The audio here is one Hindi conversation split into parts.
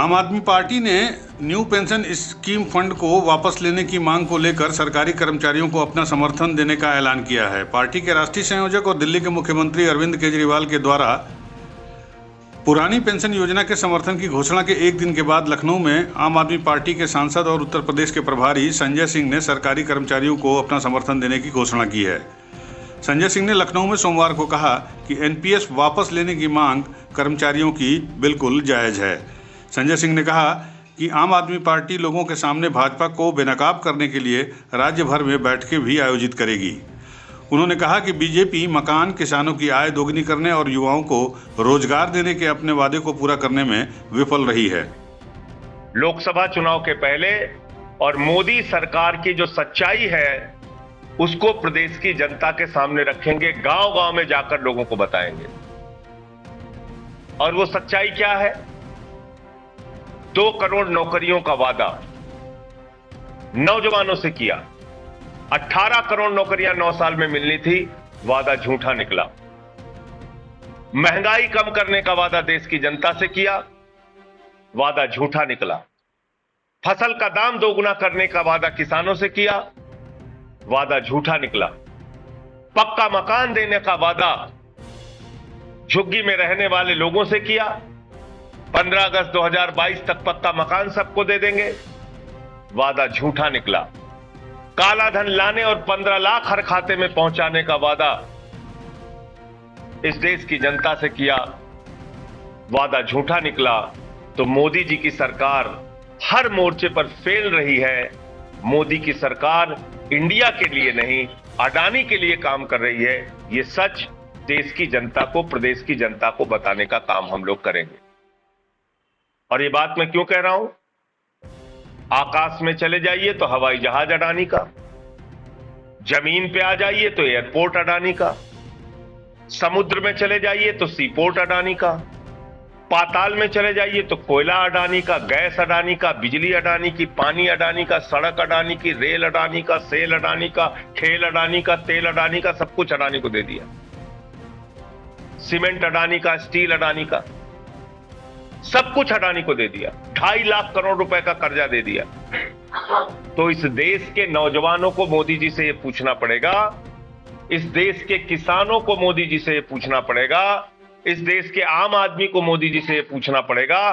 आम आदमी पार्टी ने न्यू पेंशन स्कीम फंड को वापस लेने की मांग को लेकर सरकारी कर्मचारियों को अपना समर्थन देने का ऐलान किया है। पार्टी के राष्ट्रीय संयोजक और दिल्ली के मुख्यमंत्री अरविंद केजरीवाल के द्वारा पुरानी पेंशन योजना के समर्थन की घोषणा के एक दिन के बाद लखनऊ में आम आदमी पार्टी के सांसद और उत्तर प्रदेश के प्रभारी संजय सिंह ने सरकारी कर्मचारियों को अपना समर्थन देने की घोषणा की है। संजय सिंह ने लखनऊ में सोमवार को कहा कि एनपीएस वापस लेने की मांग कर्मचारियों की बिल्कुल जायज है। संजय सिंह ने कहा कि आम आदमी पार्टी लोगों के सामने भाजपा को बेनकाब करने के लिए राज्य भर में बैठकें भी आयोजित करेगी। उन्होंने कहा कि बीजेपी मकान, किसानों की आय दोगुनी करने और युवाओं को रोजगार देने के अपने वादे को पूरा करने में विफल रही है। लोकसभा चुनाव के पहले और मोदी सरकार की जो सच्चाई है उसको प्रदेश की जनता के सामने रखेंगे, गांव-गांव में जाकर लोगों को बताएंगे। और वो सच्चाई क्या है? 2 करोड़ नौकरियों का वादा नौजवानों से किया। 18 करोड़ नौकरियां 9 साल में मिलनी थी, वादा झूठा निकला। महंगाई कम करने का वादा देश की जनता से किया, वादा झूठा निकला। फसल का दाम दोगुना करने का वादा किसानों से किया, वादा झूठा निकला। पक्का मकान देने का वादा झुग्गी में रहने वाले लोगों से किया, 15 अगस्त 2022 तक पक्का मकान सबको दे देंगे, वादा झूठा निकला। काला धन लाने और 15 लाख हर खाते में पहुंचाने का वादा इस देश की जनता से किया, वादा झूठा निकला। तो मोदी जी की सरकार हर मोर्चे पर फेल रही है। मोदी की सरकार इंडिया के लिए नहीं, अडानी के लिए काम कर रही है। ये सच देश की जनता को, प्रदेश की जनता को बताने का काम हम लोग करेंगे। और ये बात मैं क्यों कह रहा हूं? आकाश में चले जाइए तो हवाई जहाज अडानी का, जमीन पे आ जाइए तो एयरपोर्ट अडानी का, समुद्र में चले जाइए तो सीपोर्ट अडानी का, पाताल में चले जाइए तो कोयला अडानी का, गैस अडानी का, बिजली अडानी की, पानी अडानी का, सड़क अडानी की, रेल अडानी का, सेल अडानी का, खेल अडानी का, तेल अडानी का, सब कुछ अडानी को दे दिया। सीमेंट अडानी का, स्टील अडानी का, सब कुछ अडानी को दे दिया। 2.5 लाख करोड़ रुपए का कर्जा दे दिया। तो इस देश के नौजवानों को मोदी जी से यह पूछना पड़ेगा, इस देश के किसानों को मोदी जी से यह पूछना पड़ेगा, इस देश के आम आदमी को मोदी जी से यह पूछना पड़ेगा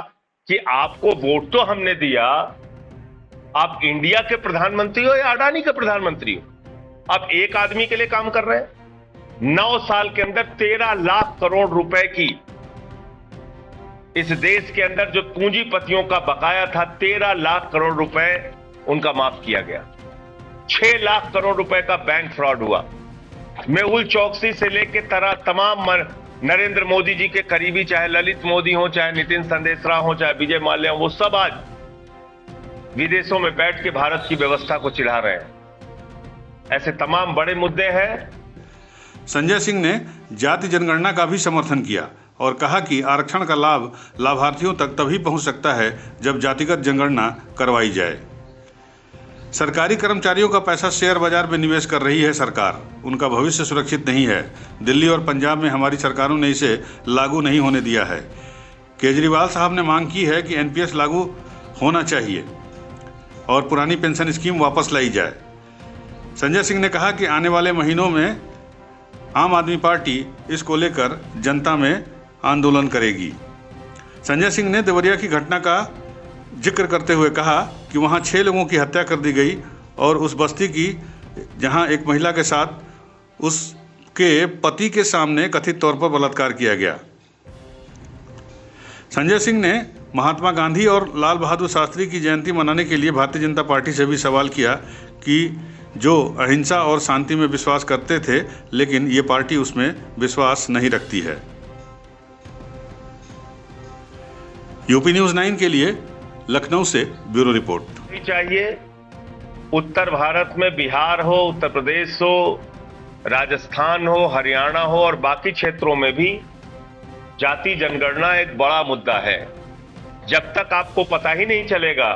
कि आपको वोट तो हमने दिया, आप इंडिया के प्रधानमंत्री हो या अडानी के प्रधानमंत्री हो? आप एक आदमी के लिए काम कर रहे हैं। 9 साल के अंदर 13 लाख करोड़ रुपए की इस देश के अंदर जो पूंजीपतियों का बकाया था, 13 लाख करोड़ रुपए उनका माफ किया गया। 6 लाख करोड़ रुपए का बैंक फ्रॉड हुआ। मेहुल चौकसी से लेकर तमाम नरेंद्र मोदी जी के करीबी, चाहे ललित मोदी हो, चाहे नितिन संदेशरा हो, चाहे विजय माल्या हो, वो सब आज विदेशों में बैठ के भारत की व्यवस्था को चिढ़ा रहे हैं। ऐसे तमाम बड़े मुद्दे हैं। संजय सिंह ने जाति जनगणना का भी समर्थन किया और कहा कि आरक्षण का लाभ लाभार्थियों तक तभी पहुंच सकता है जब जातिगत जनगणना करवाई जाए। सरकारी कर्मचारियों का पैसा शेयर बाजार में निवेश कर रही है सरकार, उनका भविष्य सुरक्षित नहीं है। दिल्ली और पंजाब में हमारी सरकारों ने इसे लागू नहीं होने दिया है। केजरीवाल साहब ने मांग की है कि एनपीएस लागू होना चाहिए और पुरानी पेंशन स्कीम वापस लाई जाए। संजय सिंह ने कहा कि आने वाले महीनों में आम आदमी पार्टी इसको लेकर जनता में आंदोलन करेगी। संजय सिंह ने देवरिया की घटना का जिक्र करते हुए कहा कि वहां 6 लोगों की हत्या कर दी गई और उस बस्ती की, जहां एक महिला के साथ उसके पति के सामने कथित तौर पर बलात्कार किया गया। संजय सिंह ने महात्मा गांधी और लाल बहादुर शास्त्री की जयंती मनाने के लिए भारतीय जनता पार्टी से भी सवाल किया कि जो अहिंसा और शांति में विश्वास करते थे, लेकिन ये पार्टी उसमें विश्वास नहीं रखती है। यूपी न्यूज़ 9 के लिए लखनऊ से ब्यूरो रिपोर्ट। चाहिए उत्तर भारत में बिहार हो, उत्तर प्रदेश हो, राजस्थान हो, हरियाणा हो और बाकी क्षेत्रों में भी जाति जनगणना एक बड़ा मुद्दा है। जब तक आपको पता ही नहीं चलेगा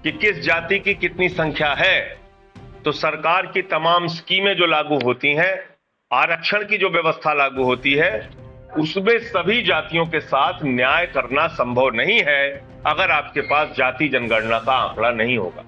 कि किस जाति की कितनी संख्या है, तो सरकार की तमाम स्कीमें जो लागू होती हैं, आरक्षण की जो व्यवस्था लागू होती है, उसमें सभी जातियों के साथ न्याय करना संभव नहीं है अगर आपके पास जाति जनगणना का आंकड़ा नहीं होगा।